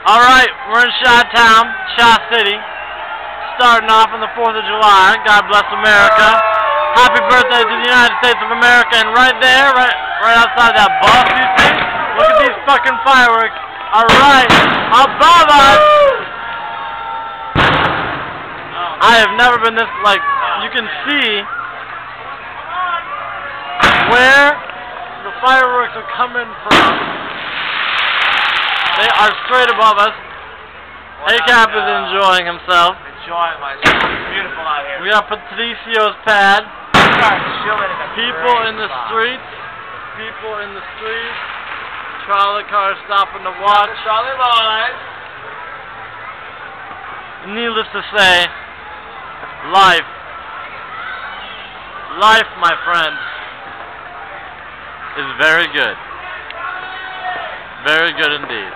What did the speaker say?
Alright, we're in Chi-Town, Chi-City, starting off on the 4th of July. God bless America. Happy birthday to the United States of America. And right there, right outside that bus, you see? Look at these fucking fireworks. Alright, above us. I have never been this, like, you can see where the fireworks are coming from. They are straight above us. A-Cap is enjoying himself. Enjoying myself. It's beautiful out here. We got Patricio's pad. People in the streets. People in the streets. Trolley cars stopping to watch. Trolley boys. Needless to say, life, my friends, is very good. Very good indeed.